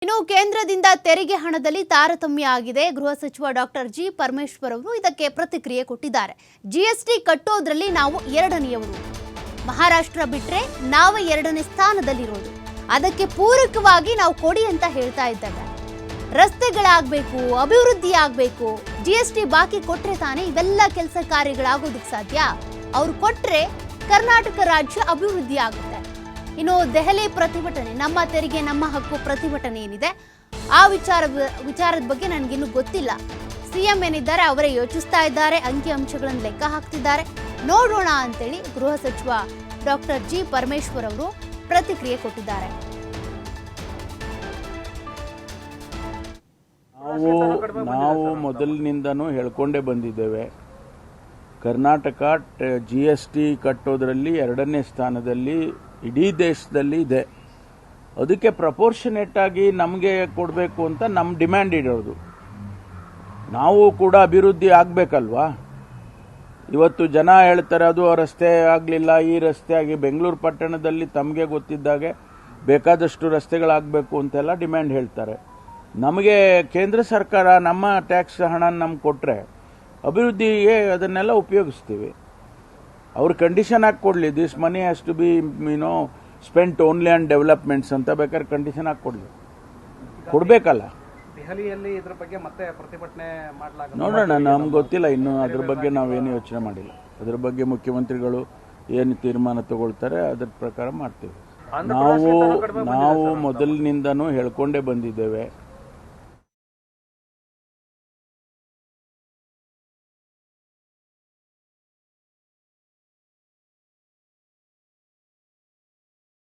ಇನ್ನು ಕೇಂದ್ರದಿಂದ ತೆರಿಗೆ ಹಣದಲ್ಲಿ ತಾರತಮ್ಯ ಆಗಿದೆ. ಗೃಹ ಸಚಿವ ಡಾಕ್ಟರ್ ಜಿ ಪರಮೇಶ್ವರ್ ಅವರು ಇದಕ್ಕೆ ಪ್ರತಿಕ್ರಿಯೆ ಕೊಟ್ಟಿದ್ದಾರೆ. ಜಿಎಸ್ಟಿ ಕಟ್ಟೋದ್ರಲ್ಲಿ ನಾವು ಎರಡನೆಯವರು, ಮಹಾರಾಷ್ಟ್ರ ಬಿಟ್ರೆ ನಾವೇ ಎರಡನೇ ಸ್ಥಾನದಲ್ಲಿರೋದು. ಅದಕ್ಕೆ ಪೂರಕವಾಗಿ ನಾವು ಕೊಡಿ ಅಂತ ಹೇಳ್ತಾ ಇದ್ದಾರೆ. ರಸ್ತೆಗಳಾಗಬೇಕು, ಅಭಿವೃದ್ಧಿ ಆಗಬೇಕು. ಜಿಎಸ್ಟಿ ಬಾಕಿ ಕೊಟ್ರೆ ತಾನೇ ಇವೆಲ್ಲ ಕೆಲಸ ಕಾರ್ಯಗಳಾಗೋದಕ್ಕೆ ಸಾಧ್ಯ. ಅವ್ರು ಕೊಟ್ರೆ ಕರ್ನಾಟಕ ರಾಜ್ಯ ಅಭಿವೃದ್ಧಿ ಆಗುತ್ತೆ. ಇನ್ನು ದೆಹಲಿ ಪ್ರತಿಭಟನೆ, ನಮ್ಮ ತೆರಿಗೆ ನಮ್ಮ ಹಕ್ಕು ಪ್ರತಿಭಟನೆ ಏನಿದೆ ಆ ವಿಚಾರದ ಬಗ್ಗೆ ನನಗಿನ್ನೂ ಗೊತ್ತಿಲ್ಲ. ಸಿಎಂ ಏನಿದ್ದಾರೆ ಅವರೇ ಯೋಚಿಸ್ತಾ ಇದ್ದಾರೆ, ಅಂಕಿ ಅಂಶಗಳನ್ನು ಲೆಕ್ಕ ಹಾಕ್ತಿದ್ದಾರೆ. ನೋಡೋಣ ಅಂತೇಳಿ ಗೃಹ ಸಚಿವ ಡಾಕ್ಟರ್ ಜಿ ಪರಮೇಶ್ವರ್ ಅವರು ಪ್ರತಿಕ್ರಿಯೆ ಕೊಟ್ಟಿದ್ದಾರೆ. ನಾವು ಮೊದಲಿನಿಂದನೂ ಹೇಳ್ಕೊಂಡೇ ಬಂದಿದ್ದೇವೆ, ಕರ್ನಾಟಕ GST ಕಟ್ಟೋದ್ರಲ್ಲಿ ಎರಡನೇ ಸ್ಥಾನದಲ್ಲಿ ಇಡೀ ದೇಶದಲ್ಲಿ ಇದೆ. ಅದಕ್ಕೆ ಪ್ರಪೋರ್ಷನೇಟ್ ಆಗಿ ನಮಗೆ ಕೊಡಬೇಕು ಅಂತ ನಮ್ಮ ಡಿಮ್ಯಾಂಡ್ ಇರೋದು. ನಾವು ಕೂಡ ಅಭಿವೃದ್ಧಿ ಆಗಬೇಕಲ್ವಾ. ಇವತ್ತು ಜನ ಹೇಳ್ತಾರೆ ಅದು ರಸ್ತೆ ಆಗಲಿಲ್ಲ, ಈ ರಸ್ತೆ ಆಗಿ. ಬೆಂಗಳೂರು ಪಟ್ಟಣದಲ್ಲಿ ತಮಗೆ ಗೊತ್ತಿದ್ದಾಗೆ ಬೇಕಾದಷ್ಟು ರಸ್ತೆಗಳಾಗಬೇಕು ಅಂತೆಲ್ಲ ಡಿಮ್ಯಾಂಡ್ ಹೇಳ್ತಾರೆ. ನಮಗೆ ಕೇಂದ್ರ ಸರ್ಕಾರ ನಮ್ಮ ಟ್ಯಾಕ್ಸ್ ಹಣ ನಮ್ಗೆ ಕೊಟ್ಟರೆ ಅಭಿವೃದ್ಧಿಗೆ ಅದನ್ನೆಲ್ಲ ಉಪಯೋಗಿಸ್ತೀವಿ. ಅವ್ರು ಕಂಡೀಷನ್ ಹಾಕಿ ಕೊಡಲಿ, this money has to be spent only on developments ಅಂತ ಬೇಕಾದ್ರೆ ಕಂಡೀಷನ್ ಹಾಕಿ ಕೊಡಲಿ, ಕೊಡಬೇಕಲ್ಲ. ದೆಹಲಿಯಲ್ಲಿ ಇದ್ರ ಬಗ್ಗೆ ಮತ್ತೆ ಪ್ರತಿಭಟನೆ ಮಾಡಲಾಗುತ್ತೆ. ನೋಡೋಣ, ನಮ್ಗೆ ಗೊತ್ತಿಲ್ಲ ಇನ್ನು ಅದ್ರ ಬಗ್ಗೆ ನಾವೇನು ಯೋಚನೆ ಮಾಡಿಲ್ಲ. ಅದ್ರ ಬಗ್ಗೆ ಮುಖ್ಯಮಂತ್ರಿಗಳು ಏನು ತೀರ್ಮಾನ ತಗೊಳ್ತಾರೆ ಅದ್ರ ಪ್ರಕಾರ ಮಾಡ್ತೀವಿ. ನಾವು ಮೊದಲಿನಿಂದನೂ ಹೇಳ್ಕೊಂಡೇ ಬಂದಿದ್ದೇವೆ,